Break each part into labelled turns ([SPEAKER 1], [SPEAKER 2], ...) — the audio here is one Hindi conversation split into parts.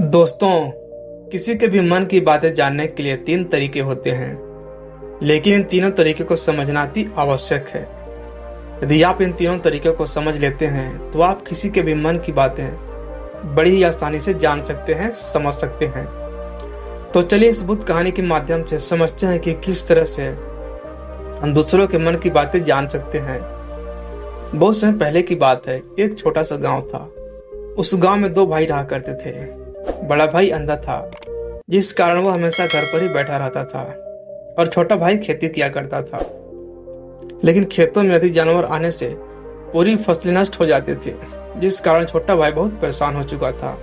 [SPEAKER 1] दोस्तों, किसी के भी मन की बातें जानने के लिए 3 तरीके होते हैं, लेकिन इन तीनों तरीके को समझना अति आवश्यक है। यदि आप इन तीनों तरीकों को समझ लेते हैं तो आप किसी के भी मन की बातें बड़ी ही आसानी से जान सकते हैं, समझ सकते हैं। तो चलिए इस बुद्ध कहानी के माध्यम से समझते हैं कि किस तरह से हम दूसरों के मन की बातें जान सकते हैं। बहुत समय पहले की बात है, एक छोटा सा गांव था। उस गांव में 2 भाई रहा करते थे। बड़ा भाई अंधा था, जिस कारण वह हमेशा घर पर ही बैठा रहता था, और छोटा भाई खेती किया करता था। लेकिन खेतों में अधिक जानवर आने से पूरी फसलें नष्ट हो जाती थी, जिस कारण छोटा भाई बहुत परेशान हो चुका था।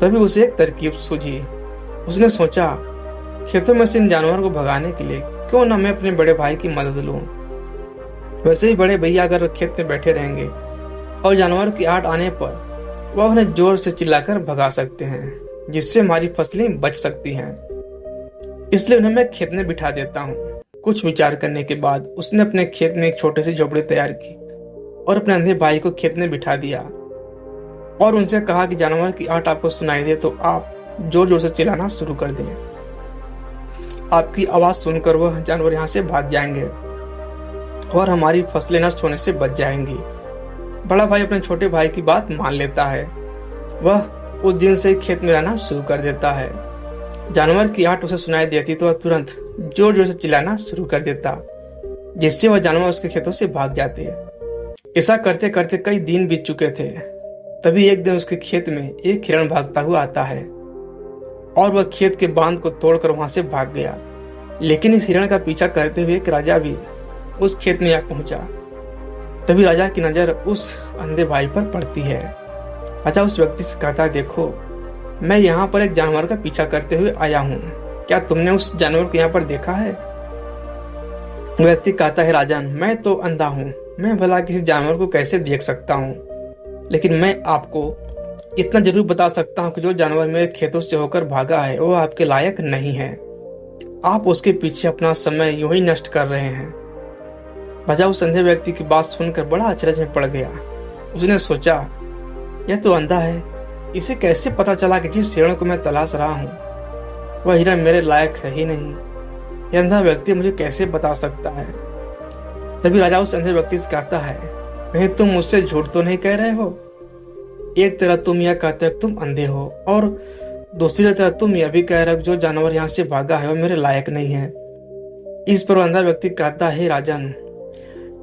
[SPEAKER 1] तभी उसे एक तरकीब सूझी। उसने सोचा, खेतों में से इन जानवरों को भगाने के लिए क्यों न मैं अपने बड़े भाई की मदद लूं। वैसे ही बड़े भैया अगर खेत में बैठे रहेंगे और जानवर की आहट आने पर वह उन्हें जोर से चिल्लाकर भगा सकते हैं, जिससे हमारी फसलें बच सकती हैं। इसलिए उन्हें मैं खेत में बिठा देता हूँ। कुछ विचार करने के बाद उसने अपने खेत में एक छोटी सी झोपड़ी तैयार की और अपने अंधे भाई को खेत में बिठा दिया और उनसे कहा कि जानवर की आहट आपको सुनाई दे तो आप जोर जोर से चिल्लाना शुरू कर दें। आपकी आवाज सुनकर वह जानवर यहाँ से भाग जाएंगे और हमारी फसलें नष्ट होने से बच जाएंगी। बड़ा भाई अपने छोटे भाई की बात मान लेता है। वह उस दिन से खेत में रहना शुरू कर देता है। जानवर की आहट उसे सुनाई देती तो वह तुरंत जोर जोर से चिल्लाना शुरू कर देता, जिससे वह जानवर उसके खेतों से भाग जाते। ऐसा करते करते कई दिन बीत चुके थे। तभी एक दिन उसके खेत में एक हिरण भागता हुआ आता है और वह खेत के बांध को तोड़कर वहां से भाग गया। लेकिन इस हिरण का पीछा करते हुए एक राजा भी उस खेत में आ पहुंचा। तभी राजा की नजर उस अंधे भाई पर पड़ती है। राजा उस व्यक्ति से कहता है, देखो, मैं यहाँ पर एक जानवर का पीछा करते हुए आया हूँ। क्या तुमने उस जानवर को यहाँ पर देखा है? व्यक्ति कहता है, राजन, मैं तो अंधा हूँ, मैं भला किसी जानवर को कैसे देख सकता हूँ, लेकिन मैं आपको इतना जरूर बता सकता हूँ कि जो जानवर मेरे खेतों से होकर भागा है वो आपके लायक नहीं है। आप उसके पीछे अपना समय यूं ही नष्ट कर रहे हैं। राजा उस अंधे व्यक्ति की बात सुनकर बड़ा अचरज में पड़ गया। उसने सोचा, यह तो अंधा है, इसे कैसे पता चला कि जिस हिरण को मैं तलाश रहा हूँ वह हिरण मेरे लायक है ही नहीं। यह अंधा व्यक्ति मुझे कैसे बता सकता है? तभी राजा उस अंधे व्यक्ति से कहता है, कहीं तुम मुझसे झूठ तो नहीं कह रहे हो? एक तरह तुम यह कहते हो तुम अंधे हो और दूसरी तरह तुम यह भी कह रहे हो जो जानवर यहाँ से भागा है वह मेरे लायक नहीं है। इस पर अंधा व्यक्ति कहता है, राजन,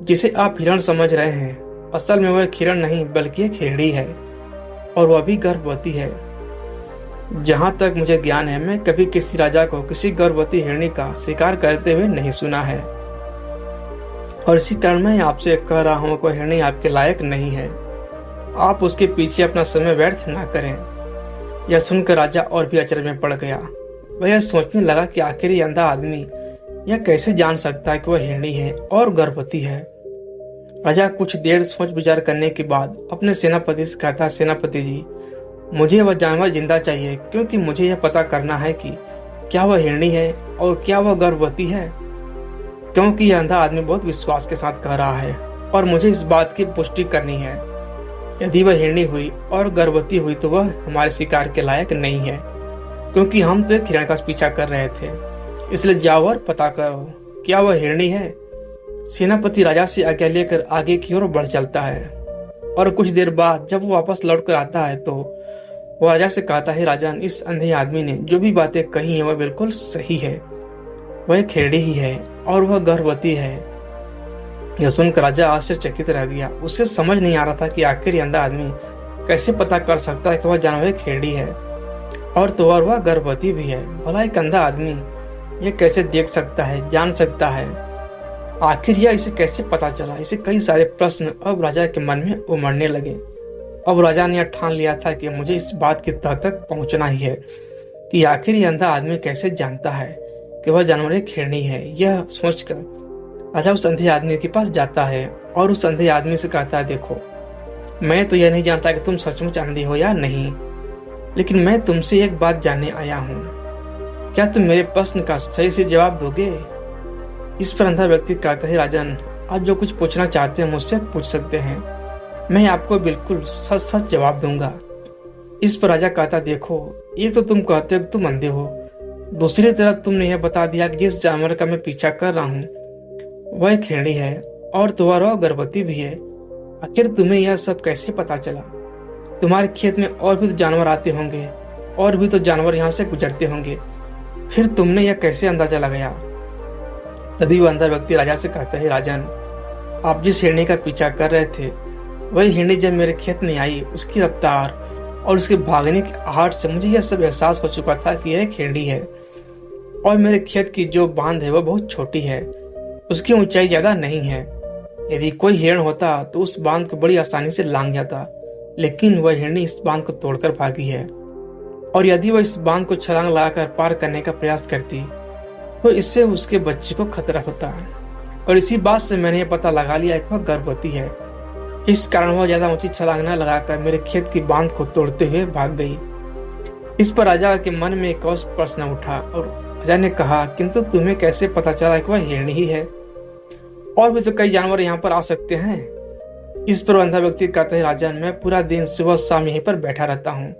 [SPEAKER 1] जिसे आप हिरण समझ रहे हैं असल में वह एक हिरण नहीं बल्कि एक हिरणी है, और वह भी गर्भवती है। जहां तक मुझे ज्ञान है मैं कभी किसी राजा को किसी गर्भवती हिरणी का शिकार करते हुए नहीं सुना है, और इसी कारण मैं आपसे कह रहा हूं कि वह हिरणी आपके लायक नहीं है। आप उसके पीछे अपना समय व्यर्थ ना करें। यह सुनकर राजा और भी अचरज में पड़ गया। वह यह सोचने लगा कि आखिर ये अंधा आदमी यह कैसे जान सकता है कि वह हिरणी है और गर्भवती है। राजा कुछ देर सोच विचार करने के बाद अपने सेनापति से कहता, सेनापति जी, मुझे वह जानवर जिंदा चाहिए, क्योंकि मुझे यह पता करना है कि क्या वह हिरणी है और क्या वह गर्भवती है। क्योंकि यह अंधा आदमी बहुत विश्वास के साथ कह रहा है और मुझे इस बात की पुष्टि करनी है। यदि वह हिरणी हुई और गर्भवती हुई तो वह हमारे शिकार के लायक नहीं है, क्योंकि हम तो एक हिरण का पीछा कर रहे थे। इसलिए जाओ और पता करो क्या वह हिरणी है। सेनापति राजा से आज्ञा लेकर आगे की ओर बढ़ चलता है, और कुछ देर बाद जब वो वापस लौट कर आता है तो वो राजा से कहता है, राजन, इस अंधे आदमी ने जो भी बातें कही हैं वह बिल्कुल सही है। वह एक हिरणी ही है और वह गर्भवती है। यह सुनकर राजा आश्चर्यचकित रह गया। उसे समझ नहीं आ रहा था कि आखिर यह अंधा आदमी कैसे पता कर सकता है कि वह जानवर एक हिरणी है और वह गर्भवती भी है। भला एक अंधा आदमी यह कैसे देख सकता है, जान सकता है? आखिर यह इसे कैसे पता चला? इसे कई सारे प्रश्न अब राजा के मन में उमड़ने लगे। अब राजा ने ठान लिया था कि मुझे इस बात की तह तक पहुंचना ही है कि आखिर यह अंधा आदमी कैसे जानता है कि वह जानवर एक हिरणी है। यह सोचकर राजा उस अंधे आदमी के पास जाता है और उस अंधे आदमी से कहता है, देखो, मैं तो यह नहीं जानता कि तुम सचमुच अंधे हो या नहीं, लेकिन मैं तुमसे एक बात जानने आया हूँ। क्या तुम मेरे प्रश्न का सही से जवाब दोगे? इस पर अंधा व्यक्ति कहता है, राजन, आप जो कुछ पूछना चाहते हैं मुझसे पूछ सकते हैं, मैं आपको बिल्कुल सच सच जवाब दूंगा। इस पर राजा कहता, देखो, एक तो तुम कहते हो कि तुम अंधे हो, दूसरी तरफ तुमने यह बता दिया कि जिस जानवर का मैं पीछा कर रहा हूँ वह एक हिरणी है और तुम्हारा गर्भवती भी है। आखिर तुम्हें यह सब कैसे पता चला? तुम्हारे खेत में और भी तो जानवर आते होंगे, और भी तो जानवर यहाँ से गुजरते होंगे, फिर तुमने यह कैसे अंदाजा लगाया? तभी वह अंधा व्यक्ति राजा से कहता है, राजन, आप जिस हिरणी का पीछा कर रहे थे वही हिरणी जब मेरे खेत में आई, उसकी रफ्तार और उसके भागने की आहट से मुझे यह सब एहसास हो चुका था कि यह एक हिरणी है और मेरे खेत की जो बांध है वह बहुत छोटी है, उसकी ऊंचाई ज्यादा नहीं है। यदि कोई हिरण होता तो उस बांध को बड़ी आसानी से लांघ जाता, लेकिन वह हिरणी इस बांध को तोड़कर भागी है, और यदि वह इस बांध को छलांग लगाकर पार करने का प्रयास करती तो इससे उसके बच्चे को खतरा होता। और इसी बात से मैंने यह पता लगा लिया कि वह गर्भवती है। इस कारण वह ज्यादा ऊंची छलांग न लगाकर मेरे खेत की बांध को तोड़ते हुए भाग गई। इस पर राजा के मन में एक और प्रश्न उठा और राजा ने कहा, किंतु तुम्हें कैसे पता चला कि वह हिरणी ही है? और भी तो कई जानवर यहाँ पर आ सकते हैं। इस पर अंधा व्यक्ति कहता है, राजन, मैं पूरा दिन सुबह शाम यहीं पर बैठा रहता हूँ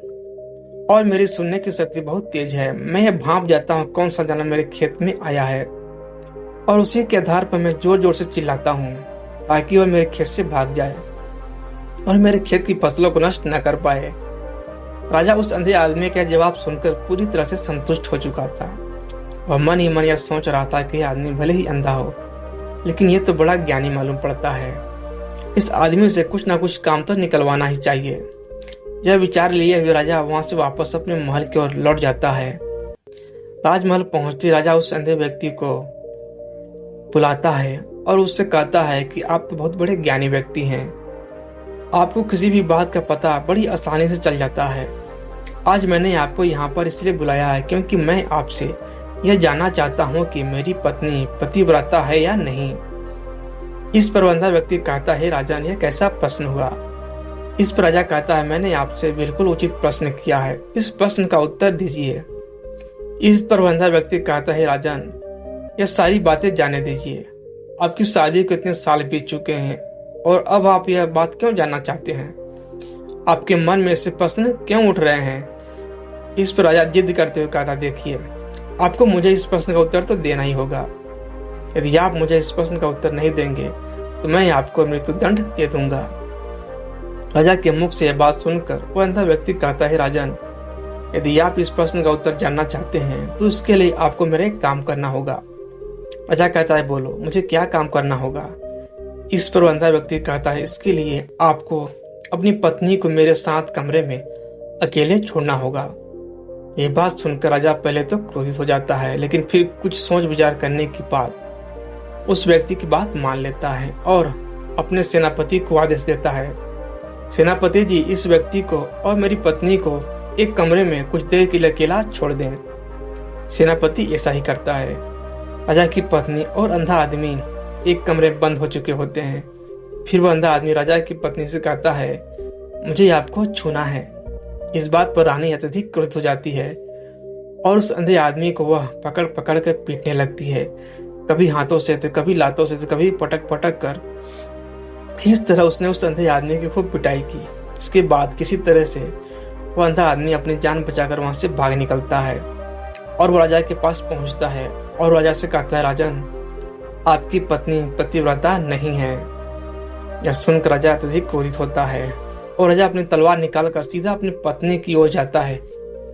[SPEAKER 1] और मेरी सुनने की शक्ति बहुत तेज है। मैं यह भांप जाता हूँ कौन सा जानवर मेरे खेत में आया है, और उसी के आधार पर मैं जोर जोर से चिल्लाता हूँ ताकि वह मेरे खेत से भाग जाए और मेरे खेत की फसलों को नष्ट न कर पाए। राजा उस अंधे आदमी का जवाब सुनकर पूरी तरह से संतुष्ट हो चुका था। वह मन ही मन यह सोच रहा था कि आदमी भले ही अंधा हो, लेकिन यह तो बड़ा ज्ञानी मालूम पड़ता है। इस आदमी से कुछ ना कुछ काम तो निकलवाना ही चाहिए। यह विचार लिए हुए राजा वहां से वापस अपने महल की ओर लौट जाता है। राजमहल पहुंचते राजा उस अंधे व्यक्ति को बुलाता है और उससे कहता है कि आप तो बहुत बड़े ज्ञानी व्यक्ति हैं, आपको किसी भी बात का पता बड़ी आसानी से चल जाता है। आज मैंने आपको यहाँ पर इसलिए बुलाया है क्योंकि मैं आपसे यह जानना चाहता हूँ कि मेरी पत्नी पतिव्रता है या नहीं। इस पर अंधा व्यक्ति कहता है, राजन, यह कैसा प्रश्न हुआ? इस पर राजा कहता है, मैंने आपसे बिल्कुल उचित प्रश्न किया है, इस प्रश्न का उत्तर दीजिए। इस पर अंधा व्यक्ति कहता है, राजन, यह सारी बातें जाने दीजिए। आपकी शादी को इतने साल बीत चुके हैं और अब आप यह बात क्यों जानना चाहते हैं? आपके मन में ऐसे प्रश्न क्यों उठ रहे हैं? इस पर राजा जिद करते हुए कहता, देखिए, आपको मुझे इस प्रश्न का उत्तर तो देना ही होगा। यदि आप मुझे इस प्रश्न का उत्तर नहीं देंगे तो मैं आपको मृत्युदंड दे दूंगा। राजा के मुख से यह बात सुनकर वह अंधा व्यक्ति कहता है, राजन, यदि आप इस प्रश्न का उत्तर जानना चाहते हैं तो उसके लिए आपको मेरा एक काम करना होगा। राजा कहता है, बोलो, मुझे क्या काम करना होगा? इस पर अंधा व्यक्ति कहता है, इसके लिए आपको अपनी पत्नी को मेरे साथ कमरे में अकेले छोड़ना होगा। ये बात सुनकर राजा पहले तो क्रोधित हो जाता है, लेकिन फिर कुछ सोच विचार करने के बाद उस व्यक्ति की बात मान लेता है और अपने सेनापति को आदेश देता है, सेनापति जी, इस व्यक्ति को और मेरी पत्नी को एक कमरे में कुछ देर के लिए अकेला छोड़ दें। सेनापति ऐसा ही करता है। राजा की पत्नी और अंधा आदमी एक कमरे में बंद हो चुके होते हैं। फिर वह अंधा आदमी राजा की पत्नी से कहता है, मुझे आपको छूना है। इस बात पर रानी अत्यधिक क्रोधित हो जाती है और उस अंधे आदमी को वह पकड़ पकड़ कर पीटने लगती है, कभी हाथों से तो कभी लातों से तो कभी पटक पटक कर। इस तरह उसने उस अंधे आदमी की खूब पिटाई की। इसके बाद किसी तरह से वह अंधा आदमी अपनी जान बचाकर वहां से भाग निकलता है और वो राजा के पास पहुंचता है और राजा से कहता है, राजन, आपकी पत्नी पतिव्रता नहीं है। यह सुनकर राजा अत्यधिक क्रोधित होता है और राजा अपनी तलवार निकालकर सीधा अपनी पत्नी की ओर जाता है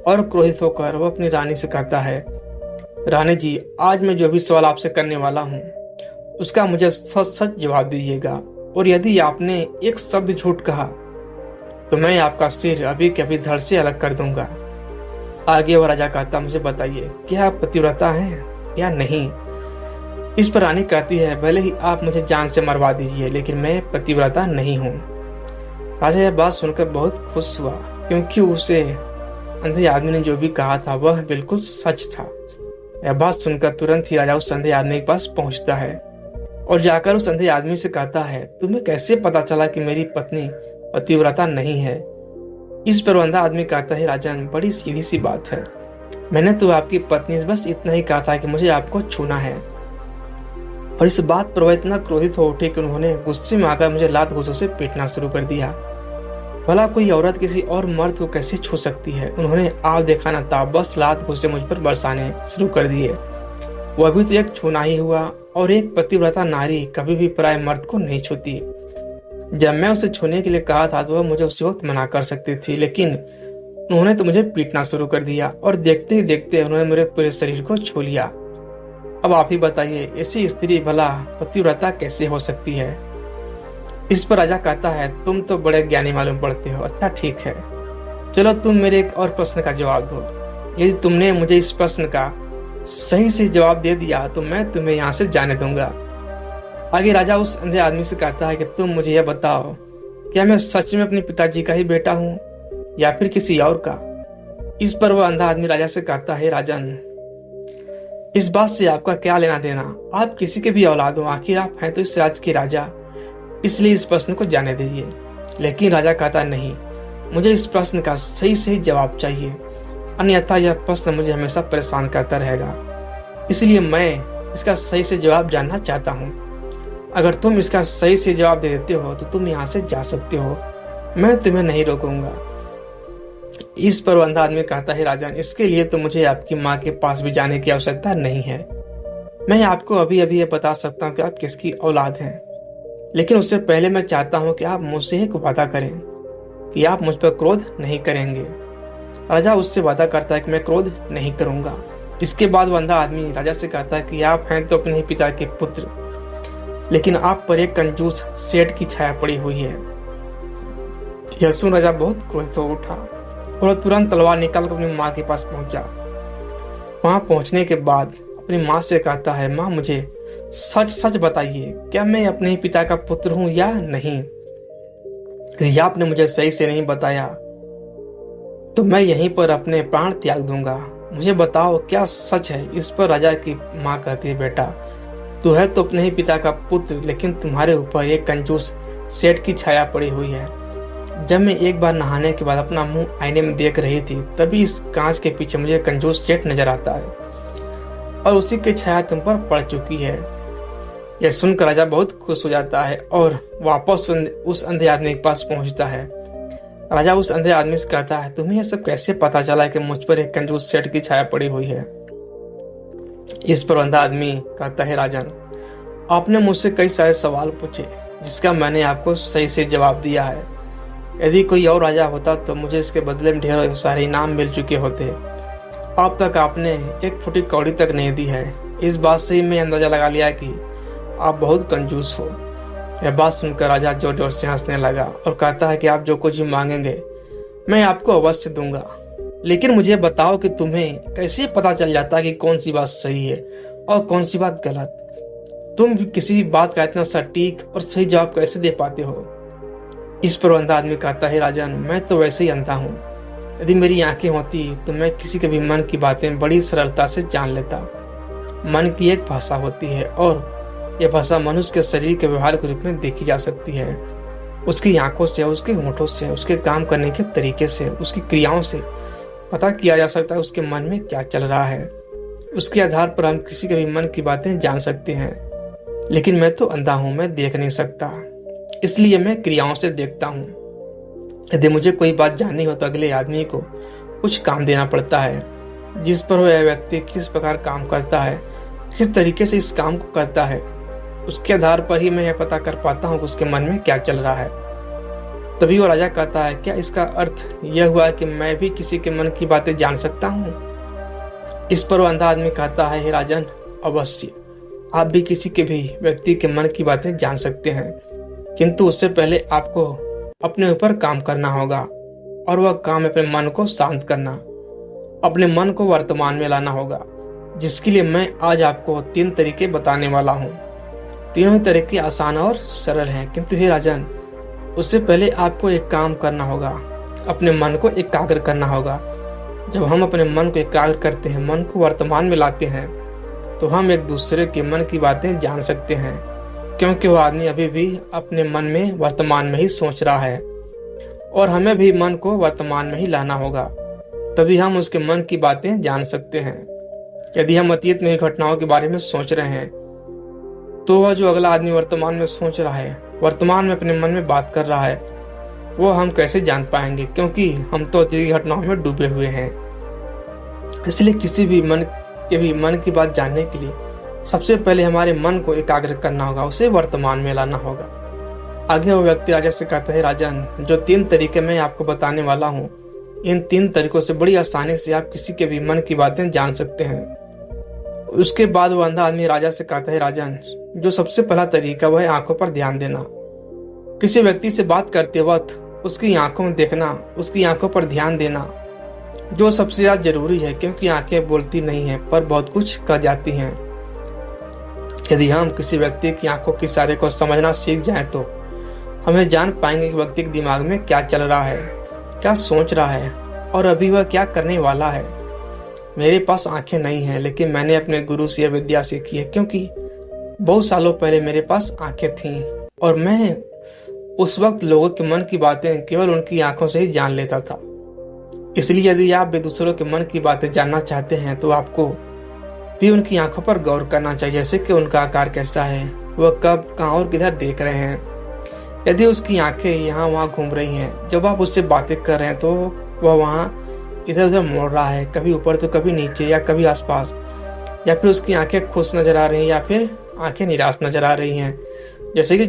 [SPEAKER 1] और क्रोधित होकर वह अपनी रानी से कहता है, रानी जी, आज मैं जो भी सवाल आपसे करने वाला हूँ उसका मुझे सच सच जवाब दीजिएगा, और यदि आपने एक शब्द झूठ कहा तो मैं आपका सिर अभी के अभी धड़ से अलग कर दूंगा। आगे वह राजा कहता, मुझे बताइए, क्या आप पतिव्रता हैं या नहीं? इस पर रानी कहती है, भले ही आप मुझे जान से मरवा दीजिए, लेकिन मैं पतिव्रता नहीं हूँ। राजा यह बात सुनकर बहुत खुश हुआ क्योंकि उसे अंधे आदमी ने जो भी कहा था वह बिल्कुल सच था। यह बात सुनकर तुरंत ही राजा उस अंधे आदमी के पास पहुंचता है और जाकर उस अंधे आदमी से कहता है, तुम्हें कैसे पता चला कि मेरी पत्नी पतिव्रता नहीं है? इस पर अंधा आदमी कहता है, राजन, बड़ी सीधी सी बात है, मैंने तो आपकी पत्नी से बस इतना ही कहा था कि मुझे आपको छूना है। और इस बात पर वह इतना क्रोधित हो उठे कि उन्होंने गुस्से में आकर मुझे लात घूंसों से पीटना शुरू कर दिया। भला कोई औरत किसी और मर्द को कैसे छू सकती है? उन्होंने आप देखा न था, बस लात घुसे मुझ पर बरसाने शुरू कर दिए। वह भी तो एक छूना ही हुआ, और एक पतिव्रता नारी कभी भी पराये मर्द को नहीं छूती। जब मैं उसे छूने के लिए कहा था तो वह मुझे उसी वक्त मना कर सकती थी, लेकिन उन्होंने तो मुझे पीटना शुरू कर दिया और देखते ही देखते उन्होंने मेरे पूरे शरीर को छू लिया। अब आप ही बताइए, ऐसी स्त्री भला पतिव्रता कैसे हो सकती है? इस पर राजा कहता है, तुम तो बड़े ज्ञानी मालूम पड़ते हो। अच्छा ठीक है, चलो तुम मेरे एक और प्रश्न का जवाब दो। यदि तुमने मुझे इस प्रश्न का सही से जवाब दे दिया तो मैं तुम्हें यहाँ से जाने दूंगा। आगे राजा उस अंधे आदमी से कहता है कि तुम मुझे यह बताओ, क्या मैं सच में अपने पिताजी का ही बेटा हूँ या फिर किसी और का? इस पर वह अंधा आदमी राजा से कहता है, राजन, इस बात से आपका क्या लेना देना? आप किसी के भी औलाद हो, आखिर आप हैं तो इस राज्य के राजा, इसलिए इस प्रश्न को जाने दीजिए। लेकिन राजा कहता, नहीं, मुझे इस प्रश्न का सही सही जवाब चाहिए, अन्यथा यह प्रश्न मुझे हमेशा परेशान करता रहेगा। इसलिए मैं इसका सही से जवाब जानना चाहता हूँ। अगर तुम इसका सही से जवाब दे देते हो तो तुम यहाँ से जा सकते हो, मैं तुम्हें नहीं रोकूंगा। इस पर अंधा आदमी कहता है, राजन, इसके लिए तो मुझे आपकी माँ के पास भी जाने की आवश्यकता नहीं है। मैं आपको अभी अभी यह बता सकता हूँ कि आप किसकी औलाद हैं, लेकिन उससे पहले मैं चाहता हूँ कि आप मुझसे एक वादा करें कि आप मुझ पर क्रोध नहीं करेंगे। राजा उससे वादा करता है कि मैं क्रोध नहीं करूंगा। इसके बाद वह अंधा आदमी राजा से कहता है कि आप हैं तो अपने ही पिता के पुत्र, लेकिन आप पर एक कंजूस सेठ की छाया पड़ी हुई है। यह सुन राजा बहुत क्रोधित हो उठा और तुरंत तलवार निकालकर अपनी माँ के पास पहुंचा। वहां पहुंचने के बाद अपनी माँ से कहता है, माँ, मुझे सच सच बताइए, क्या मैं अपने ही पिता का पुत्र हूं या नहीं? यदि आपने मुझे सही से नहीं बताया तो मैं यहीं पर अपने प्राण त्याग दूंगा। मुझे बताओ, क्या सच है? इस पर राजा की माँ कहती है, बेटा, तू है तो अपने ही पिता का पुत्र, लेकिन तुम्हारे ऊपर एक कंजूस सेठ की छाया पड़ी हुई है। जब मैं एक बार नहाने के बाद अपना मुंह आईने में देख रही थी, तभी इस कांच के पीछे मुझे कंजूस सेठ नजर आता है और उसी की छाया तुम पर पड़ चुकी है। यह सुनकर राजा बहुत खुश हो जाता है और वापस उस अंधे आदमी के पास पहुंचता है। राजा उस अंधे आदमी से कहता है, तुम्हें यह सब कैसे पता चला कि मुझ पर एक कंजूस सेठ की छाया पड़ी हुई है? इस पर अंधा आदमी कहता है, राजन, आपने मुझसे कई सारे सवाल पूछे जिसका मैंने आपको सही से जवाब दिया है। यदि कोई और राजा होता तो मुझे इसके बदले में ढेरों सारे इनाम मिल चुके होते। अब तक आपने एक फुटी कौड़ी तक नहीं दी है। इस बात से ही मैं अंदाजा लगा लिया कि आप बहुत कंजूस हो। यह बात सुनकर राजा जोर जोर से हंसने लगा और कहता है कि आप जो कुछ भी मांगेंगे मैं आपको अवश्य दूंगा, लेकिन मुझे बताओ कि तुम्हें कैसे पता चल जाता है कि कौन सी बात सही है और कौन सी बात गलत? तुम किसी बात का इतना सटीक और सही जवाब कैसे दे पाते हो? इस पर अंधा आदमी कहता है, राजन, मैं तो वैसे ही अंधा हूँ। यदि मेरी आंखें होती तो मैं किसी के भी मन की बातें बड़ी सरलता से जान लेता। मन की एक भाषा होती है और यह भाषा मनुष्य के शरीर के व्यवहार के रूप में देखी जा सकती है। उसकी आंखों से, उसके होठों से, उसके काम करने के तरीके से, उसकी क्रियाओं से पता किया जा सकता है उसके मन में क्या चल रहा है। उसके आधार पर हम किसी के भी मन की बातें जान सकते हैं। लेकिन मैं तो अंधा हूं, मैं देख नहीं सकता, इसलिए मैं क्रियाओं से देखता हूँ। यदि मुझे कोई बात जाननी हो तो अगले आदमी को कुछ काम देना पड़ता है, जिस पर वह व्यक्ति किस प्रकार काम करता है, किस तरीके से इस काम को करता है, उसके आधार पर ही मैं यह पता कर पाता हूँ कि उसके मन में क्या चल रहा है। तभी वो राजा कहता है, क्या इसका अर्थ यह हुआ कि मैं भी किसी के मन की बातें जान सकता हूँ? इस पर वो अंधा आदमी कहता है, हे राजन, अवश्य आप भी किसी के भी व्यक्ति के मन की बातें जान सकते हैं, किंतु उससे पहले आपको अपने ऊपर काम करना होगा, और वह काम अपने मन को शांत करना, अपने मन को वर्तमान में लाना होगा, जिसके लिए मैं आज आपको 3 तरीके बताने वाला हूँ। तीनों तरीके आसान और सरल हैं, किंतु हे राजन, उससे पहले आपको एक काम करना होगा, अपने मन को एकाग्र करना होगा। जब हम अपने मन को एकाग्र करते हैं, मन को वर्तमान में लाते हैं, तो हम एक दूसरे के मन की बातें जान सकते हैं, क्योंकि वह आदमी अभी भी अपने मन में वर्तमान में ही सोच रहा है, और हमें भी मन को वर्तमान में ही लाना होगा, तभी हम उसके मन की बातें जान सकते हैं। यदि हम अतीत में घटनाओं के बारे में सोच रहे हैं, तो वह जो अगला आदमी वर्तमान में सोच रहा है, वर्तमान में अपने मन में बात कर रहा है, वो हम कैसे जान पाएंगे, क्योंकि हम तो अतीत घटनाओं में डूबे हुए हैं। इसलिए किसी भी मन की बात जानने के लिए सबसे पहले हमारे मन को एकाग्र करना होगा, उसे वर्तमान में लाना होगा। आगे वो व्यक्ति राजा से कहता है, राजन, जो 3 तरीके मैं आपको बताने वाला हूँ, इन 3 तरीकों से बड़ी आसानी से आप किसी के भी मन की बातें जान सकते हैं। उसके बाद वो अंधा आदमी राजा से कहता है, राजन, जो सबसे पहला तरीका वह है आंखों पर ध्यान देना। किसी व्यक्ति से बात करते वक्त उसकी आंखों में देखना, उसकी आंखों पर ध्यान देना, जो सबसे ज्यादा जरूरी है, क्योंकि आंखें बोलती नहीं है पर बहुत कुछ कर जाती हैं। यदि हम किसी व्यक्ति की आंखों के इशारे को समझना सीख जाएं तो हमें जान पाएंगे कि व्यक्ति के दिमाग में क्या चल रहा है, क्या सोच रहा है और अभी वह क्या करने वाला है। मेरे पास आंखें नहीं हैं, लेकिन मैंने अपने गुरु से यह विद्या सीखी है, क्योंकि बहुत सालों पहले मेरे पास आंखें थीं और मैं उस वक्त लोगों के मन की बातें केवल उनकी आंखों से ही जान लेता था। इसलिए यदि आप भी दूसरों के मन की बातें जानना चाहते हैं तो आपको भी उनकी आंखों पर गौर करना चाहिए, जैसे कि उनका आकार कैसा है, वह कब, कहाँ और किधर देख रहे हैं। यदि उसकी आंखें यहाँ वहाँ घूम रही हैं, जब आप उससे बातें कर रहे हैं तो वह वहाँ इधर उधर मोड़ रहा है, कभी ऊपर तो कभी नीचे या कभी आसपास, या फिर उसकी आंखें खुश नजर आ रही हैं या फिर आंखें निराश नजर आ रही हैं। जैसे कि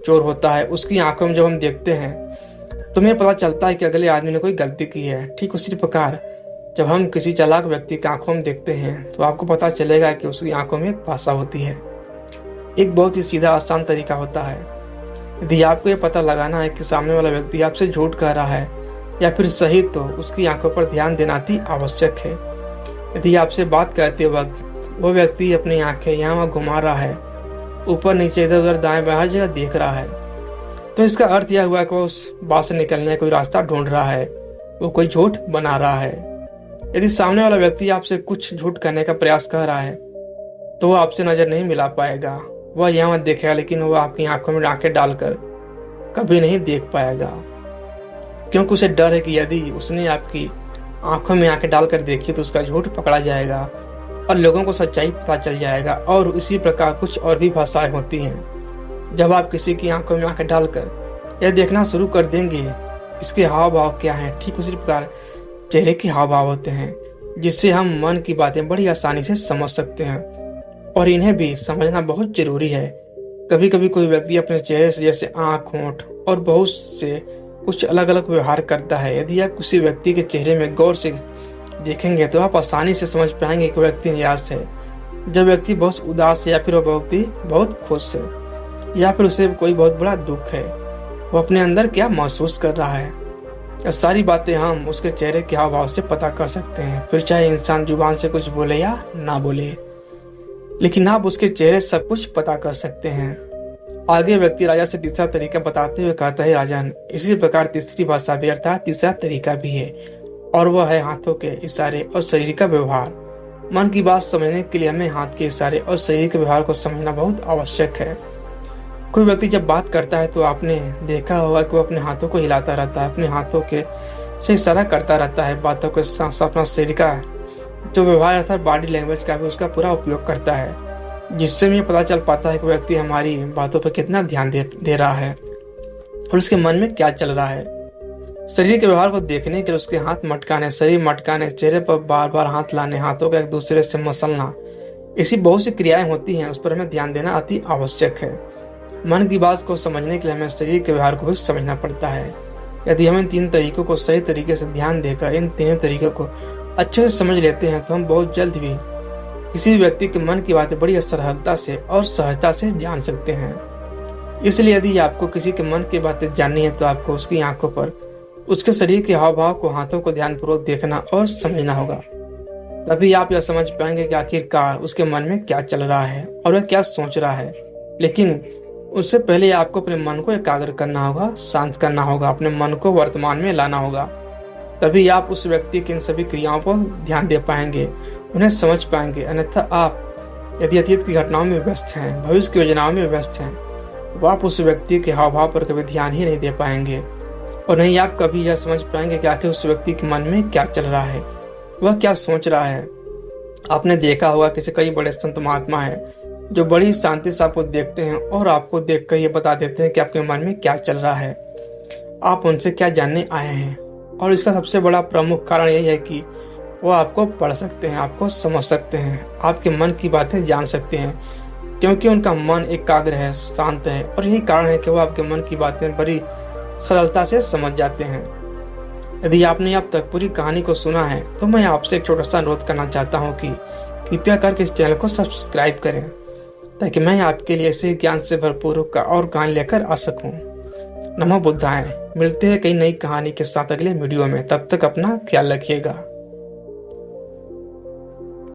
[SPEAKER 1] चोर होता है, उसकी आंखों में जब हम देखते हैं तो हमें पता चलता है कि अगले आदमी ने कोई गलती की है। ठीक उसी प्रकार जब हम किसी चालाक व्यक्ति की आंखों में देखते हैं तो आपको पता चलेगा कि उसकी आंखों में एक भाषा होती है। एक बहुत ही सीधा आसान तरीका होता है। यदि आपको ये पता लगाना है कि सामने वाला व्यक्ति आपसे झूठ कह रहा है या फिर सही, तो उसकी आंखों पर ध्यान देना अति आवश्यक है। यदि आपसे बात करते वक्त वो व्यक्ति अपनी आंखें यहाँ वहाँ घुमा रहा है, ऊपर नीचे इधर उधर दाएं बाएं हर जगह देख रहा है, तो इसका अर्थ यह हुआ कि वो उस बात से निकलने का कोई रास्ता ढूंढ रहा है, वो कोई झूठ बना रहा है। यदि सामने वाला व्यक्ति आपसे कुछ झूठ करने का प्रयास कर रहा है तो वो आपसे नजर नहीं मिला पाएगा। वह यहाँ देखेगा, लेकिन वो आपकी आंखों में आंखें डालकर कभी नहीं देख पाएगा, क्योंकि उसे डर है कि यदि उसने आपकी आंखों में आंखें डालकर देखी तो उसका झूठ पकड़ा जाएगा और लोगों को सच्चाई पता चल जाएगा। और इसी प्रकार कुछ और भी भाषाएं होती हैं। जब आप किसी की आंखों में आंखें डालकर यह देखना शुरू कर देंगे इसके हाव भाव क्या हैं, ठीक उसी प्रकार चेहरे के हाव भाव होते हैं, जिससे हम मन की बातें बड़ी आसानी से समझ सकते हैं और इन्हें भी समझना बहुत जरूरी है। कभी कभी कोई व्यक्ति अपने चेहरे से जैसे आंख, होंठ और बहुत से कुछ अलग अलग व्यवहार करता है। यदि आप किसी व्यक्ति के चेहरे में गौर से देखेंगे तो आप आसानी से समझ पाएंगे कि व्यक्ति निराश है, जब व्यक्ति बहुत उदास है, या फिर वह व्यक्ति बहुत खुश है, या फिर उसे कोई बहुत बड़ा दुख है, वो अपने अंदर क्या महसूस कर रहा है। यह सारी बातें हम उसके चेहरे के हाव भाव से पता कर सकते हैं। फिर चाहे इंसान जुबान से कुछ बोले या ना बोले, लेकिन आप उसके चेहरे से सब कुछ पता कर सकते हैं। आगे व्यक्ति राजा से तीसरा तरीका बताते हुए कहता है, राजन, इसी प्रकार तीसरी भाषा भी अर्थात तीसरा तरीका भी है, और वह है हाथों के इशारे और शरीर का व्यवहार। मन की बात समझने के लिए हमें हाथ के इशारे और शरीर के व्यवहार को समझना बहुत आवश्यक है। कोई व्यक्ति जब बात करता है तो आपने देखा होगा कि वो अपने हाथों को हिलाता रहता है, अपने हाथों के से इशारा करता रहता है, बातों के साथ साथ अपना शरीर का जो व्यवहार अर्थात बॉडी लैंग्वेज का भी उसका पूरा उपयोग करता है, जिससे हमें पता चल पाता है कि व्यक्ति हमारी बातों पर कितना ध्यान दे रहा है और उसके मन में क्या चल रहा है। शरीर के व्यवहार को देखने के लिए उसके हाथ मटकाने, शरीर मटकाने, चेहरे पर बार बार हाथ लाने, हाथों का एक दूसरे से मसलना, ऐसी बहुत सी क्रियाएं होती हैं, उस पर हमें ध्यान देना अति आवश्यक है। मन की बात को समझने के लिए हमें शरीर के व्यवहार को भी समझना पड़ता है। यदि हम इन 3 तरीकों को सही तरीके से ध्यान देकर इन 3 तरीकों को अच्छे से समझ लेते हैं तो हम बहुत जल्द भी किसी भी व्यक्ति के मन की बातें बड़ी सरलता से और सहजता से जान सकते हैं। इसलिए यदि आपको किसी के मन की बातें जाननी है तो आपको उसकी आंखों पर, उसके शरीर के हाव भाव को, हाथों को ध्यानपूर्वक देखना और समझना होगा। तभी आप यह समझ पाएंगे कि आखिरकार उसके मन में क्या चल रहा है और वह क्या सोच रहा है। लेकिन उससे पहले आपको अपने मन को एकाग्र करना होगा, शांत करना होगा, अपने मन को वर्तमान में लाना होगा। तभी आप उस व्यक्ति की इन सभी क्रियाओं पर ध्यान दे पाएंगे, उन्हें समझ पाएंगे। अन्यथा आप यदि अतीत की घटनाओं में व्यस्त हैं, भविष्य की योजनाओं में व्यस्त हैं, तो आप उस व्यक्ति के हाव भाव पर कभी ध्यान ही नहीं दे पाएंगे और नहीं आप कभी यह समझ पाएंगे कि आखिर उस व्यक्ति के मन में क्या चल रहा है, वह क्या सोच रहा है। आपने देखा होगा किसी कई बड़े संत महात्मा है जो बड़ी शांति से आपको देखते हैं और आपको देखकर ये बता देते हैं कि आपके मन में क्या चल रहा है। आप उनसे क्या जानने आए हैं। और इसका सबसे बड़ा प्रमुख कारण यही है कि वो आपको पढ़ सकते हैं, आपको समझ सकते हैं, आपके मन की बातें जान सकते हैं, क्योंकि उनका मन एकाग्र है, शांत है, और यही कारण है कि वो आपके मन की बातें बड़ी सरलता से समझ जाते हैं। यदि आपने अब तक पूरी कहानी को सुना है तो मैं आपसे एक छोटा सा अनुरोध करना चाहता हूँ कि कृपया करके इस चैनल को सब्सक्राइब करें, ताकि मैं आपके लिए ऐसे ज्ञान से भरपूर का और कहानी लेकर आ सकूं। नमो बुद्धाय। मिलते हैं कई नई कहानी के साथ अगले वीडियो में। तब तक अपना ख्याल रखिएगा।